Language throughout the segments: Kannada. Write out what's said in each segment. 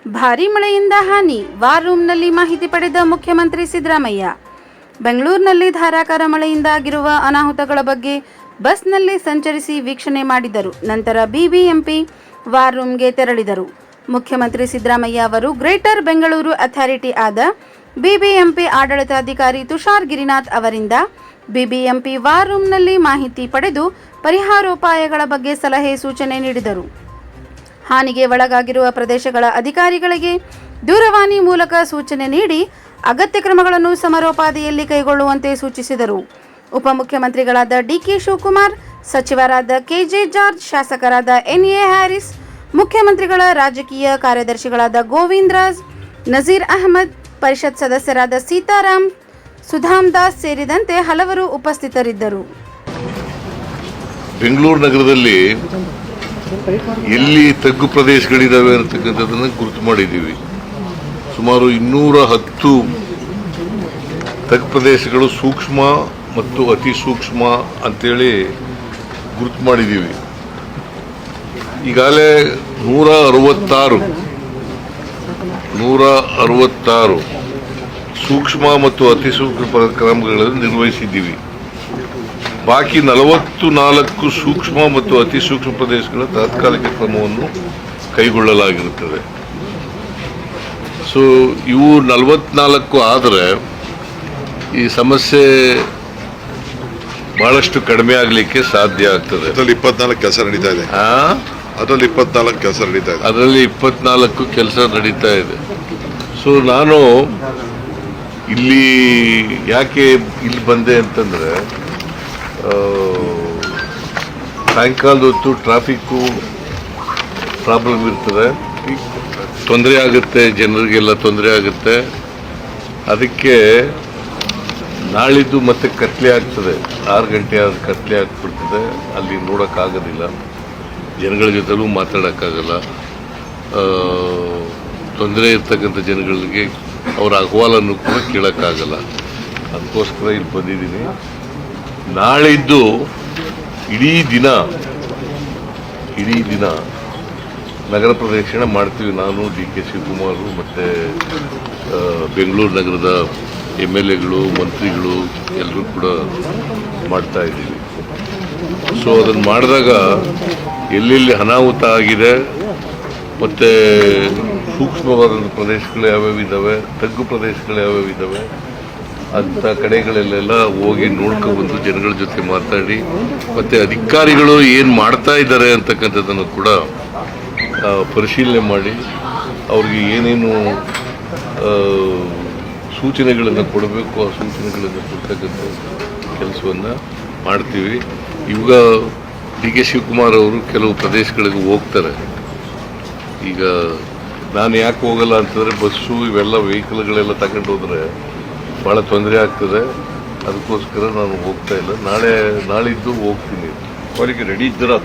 ಭಾರೀ ಮಳೆಯಿಂದ ಹಾನಿ, ವಾರ್ ರೂಮ್ನಲ್ಲಿ ಮಾಹಿತಿ ಪಡೆದ ಮುಖ್ಯಮಂತ್ರಿ ಸಿದ್ದರಾಮಯ್ಯ. ಬೆಂಗಳೂರಿನಲ್ಲಿ ಧಾರಾಕಾರ ಮಳೆಯಿಂದ ಆಗಿರುವ ಅನಾಹುತಗಳ ಬಗ್ಗೆ ಬಸ್ನಲ್ಲಿ ಸಂಚರಿಸಿ ವೀಕ್ಷಣೆ ಮಾಡಿದರು. ನಂತರ ಬಿಬಿಎಂಪಿ ವಾರ್ ರೂಮ್ಗೆ ತೆರಳಿದರು. ಮುಖ್ಯಮಂತ್ರಿ ಸಿದ್ದರಾಮಯ್ಯ ಅವರು ಗ್ರೇಟರ್ ಬೆಂಗಳೂರು ಅಥಾರಿಟಿ ಆದ ಬಿಬಿಎಂಪಿ ಆಡಳಿತಾಧಿಕಾರಿ ತುಷಾರ್ ಗಿರಿನಾಥ್ ಅವರಿಂದ ಬಿಬಿಎಂಪಿ ವಾರ್ ರೂಮ್ನಲ್ಲಿ ಮಾಹಿತಿ ಪಡೆದು ಪರಿಹಾರೋಪಾಯಗಳ ಬಗ್ಗೆ ಸಲಹೆ ಸೂಚನೆ ನೀಡಿದರು. ಹಾನಿಗೆ ಒಳಗಾಗಿರುವ ಪ್ರದೇಶಗಳ ಅಧಿಕಾರಿಗಳಿಗೆ ದೂರವಾಣಿ ಮೂಲಕ ಸೂಚನೆ ನೀಡಿ ಅಗತ್ಯ ಕ್ರಮಗಳನ್ನು ಸಮರೋಪಾದಿಯಲ್ಲಿ ಕೈಗೊಳ್ಳುವಂತೆ ಸೂಚಿಸಿದರು. ಉಪಮುಖ್ಯಮಂತ್ರಿಗಳಾದ ಡಿಕೆ ಶಿವಕುಮಾರ್, ಸಚಿವರಾದ ಕೆಜೆ ಜಾರ್ಜ್, ಶಾಸಕರಾದ ಎನ್ಎ ಹ್ಯಾರಿಸ್, ಮುಖ್ಯಮಂತ್ರಿಗಳ ರಾಜಕೀಯ ಕಾರ್ಯದರ್ಶಿಗಳಾದ ಗೋವಿಂದ್ ರಾಜ್, ನಜೀರ್ ಅಹಮದ್, ಪರಿಷತ್ ಸದಸ್ಯರಾದ ಸೀತಾರಾಮ್, ಸುಧಾಮ್ ದಾಸ್ ಸೇರಿದಂತೆ ಹಲವರು ಉಪಸ್ಥಿತರಿದ್ದರು. ಬೆಂಗಳೂರು ನಗರದಲ್ಲಿ ಎಲ್ಲಿ ತಗ್ಗು ಪ್ರದೇಶಗಳಿದ್ದಾವೆ ಅಂತಕ್ಕಂಥದ್ದನ್ನು ಗುರುತು ಮಾಡಿದ್ದೀವಿ. ಸುಮಾರು 210 ತಗ್ಗು ಪ್ರದೇಶಗಳು ಸೂಕ್ಷ್ಮ ಮತ್ತು ಅತಿ ಸೂಕ್ಷ್ಮ ಅಂತೇಳಿ ಗುರುತು ಮಾಡಿದ್ದೀವಿ. ಈಗಾಗಲೇ 166 ಸೂಕ್ಷ್ಮ ಮತ್ತು ಅತಿ ಸೂಕ್ಷ್ಮ ಕ್ರಮಗಳನ್ನು ನಿರ್ವಹಿಸಿದ್ದೀವಿ. ಬಾಕಿ 44 ಸೂಕ್ಷ್ಮ ಮತ್ತು ಅತಿ ಸೂಕ್ಷ್ಮ ಪ್ರದೇಶಗಳ ತಾತ್ಕಾಲಿಕ ಕ್ರಮವನ್ನು ಕೈಗೊಳ್ಳಲಾಗಿರುತ್ತದೆ. ಸೊ ಇವು 44 ಆದರೆ ಈ ಸಮಸ್ಯೆ ಬಹಳಷ್ಟು ಕಡಿಮೆ ಆಗಲಿಕ್ಕೆ ಸಾಧ್ಯ ಆಗ್ತದೆ. ಅದರಲ್ಲಿ 24 ಕೆಲಸ ನಡೀತಾ ಇದೆ. ಅದರಲ್ಲಿ 24 ಕೆಲಸ ನಡೀತಾ ಇದೆ. ಅದರಲ್ಲಿ 24 ಕೆಲಸ ನಡೀತಾ ಇದೆ. ಸೊ ನಾನು ಇಲ್ಲಿ ಯಾಕೆ ಇಲ್ಲಿ ಬಂದೆ ಅಂತಂದ್ರೆ, ಸಾಯಂಕಾಲದ ಹೊತ್ತು ಟ್ರಾಫಿಕ್ಕು ಪ್ರಾಬ್ಲಮ್ ಇರ್ತದೆ, ತೊಂದರೆ ಆಗುತ್ತೆ, ಜನರಿಗೆಲ್ಲ ತೊಂದರೆ ಆಗುತ್ತೆ. ಅದಕ್ಕೆ ನಾಳಿದ್ದು ಮತ್ತೆ ಕತ್ಲೆ ಆಗ್ತದೆ, 6 ಗಂಟೆ ಆದ ಕತ್ಲೆ ಆಗ್ಬಿಡ್ತದೆ. ಅಲ್ಲಿ ನೋಡೋಕ್ಕಾಗೋದಿಲ್ಲ, ಜನಗಳ ಜೊತೆಲೂ ಮಾತಾಡೋಕ್ಕಾಗಲ್ಲ. ತೊಂದರೆ ಇರ್ತಕ್ಕಂಥ ಜನಗಳಿಗೆ ಅವರ ಅಹವಾಲನ್ನು ಕೂಡ ಕೇಳೋಕ್ಕಾಗಲ್ಲ. ಅದಕ್ಕೋಸ್ಕರ ಇಲ್ಲಿ ಬಂದಿದ್ದೀನಿ. ನಾಳಿದ್ದು ಇಡೀ ದಿನ ನಗರ ಪ್ರದಕ್ಷಿಣೆ ಮಾಡ್ತೀವಿ. ನಾನು, ಡಿ ಕೆ ಶಿವಕುಮಾರ್ ಮತ್ತು ಬೆಂಗಳೂರು ನಗರದ MLAಗಳು, ಮಂತ್ರಿಗಳು ಎಲ್ಲರೂ ಕೂಡ ಮಾಡ್ತಾ ಇದ್ದೀವಿ. ಸೊ ಅದನ್ನು ಮಾಡಿದಾಗ ಎಲ್ಲೆಲ್ಲಿ ಅನಾಹುತ ಆಗಿದೆ ಮತ್ತು ಸೂಕ್ಷ್ಮವಾದ ಪ್ರದೇಶಗಳು ಯಾವ್ಯಾವ ಇದ್ದಾವೆ, ತಗ್ಗು ಪ್ರದೇಶಗಳು ಯಾವ್ಯಾವ ಇದ್ದಾವೆ ಅಂಥ ಕಡೆಗಳಲ್ಲೆಲ್ಲ ಹೋಗಿ ನೋಡ್ಕೊಬಂದು ಜನಗಳ ಜೊತೆ ಮಾತಾಡಿ ಮತ್ತು ಅಧಿಕಾರಿಗಳು ಏನು ಮಾಡ್ತಾ ಇದ್ದಾರೆ ಅಂತಕ್ಕಂಥದ್ದನ್ನು ಕೂಡ ಪರಿಶೀಲನೆ ಮಾಡಿ ಅವ್ರಿಗೆ ಏನೇನು ಸೂಚನೆಗಳನ್ನು ಕೊಡಬೇಕು ಆ ಸೂಚನೆಗಳನ್ನು ಕೊಡ್ತಕ್ಕಂಥ ಕೆಲಸವನ್ನು ಮಾಡ್ತೀವಿ. ಇವಾಗ ಡಿ ಕೆ ಶಿವಕುಮಾರ್ ಅವರು ಕೆಲವು ಪ್ರದೇಶಗಳಿಗೆ ಹೋಗ್ತಾರೆ. ಈಗ ನಾನು ಯಾಕೆ ಹೋಗಲ್ಲ ಅಂತಂದರೆ, ಬಸ್ಸು ಇವೆಲ್ಲ ವೆಹಿಕಲ್ಗಳೆಲ್ಲ ತಗೊಂಡು ಹೋದರೆ ಭಾಳ ತೊಂದರೆ ಆಗ್ತದೆ. ಅದಕ್ಕೋಸ್ಕರ ನಾನು ಹೋಗ್ತಾ ಇಲ್ಲ. ನಾಳಿದ್ದು ಹೋಗ್ತೀನಿ. ಅವರಿಗೆ ರೆಡಿ ಇದ್ದೀರಾ?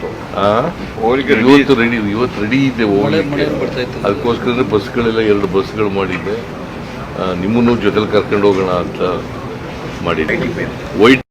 ಇವತ್ತು ರೆಡಿ ಇದೆ ಹೋಗ್ಲಿಕ್ಕೆ. ಅದಕ್ಕೋಸ್ಕರ ಬಸ್ಗಳೆಲ್ಲ 2 ಬಸ್ಗಳು ಮಾಡಿದ್ದೆ. ನಿಮ್ಮನ್ನು ಜೊತೆಲಿ ಕರ್ಕೊಂಡು ಹೋಗೋಣ ಅಂತ ಮಾಡಿದ್ದೆ. ವೈಟ್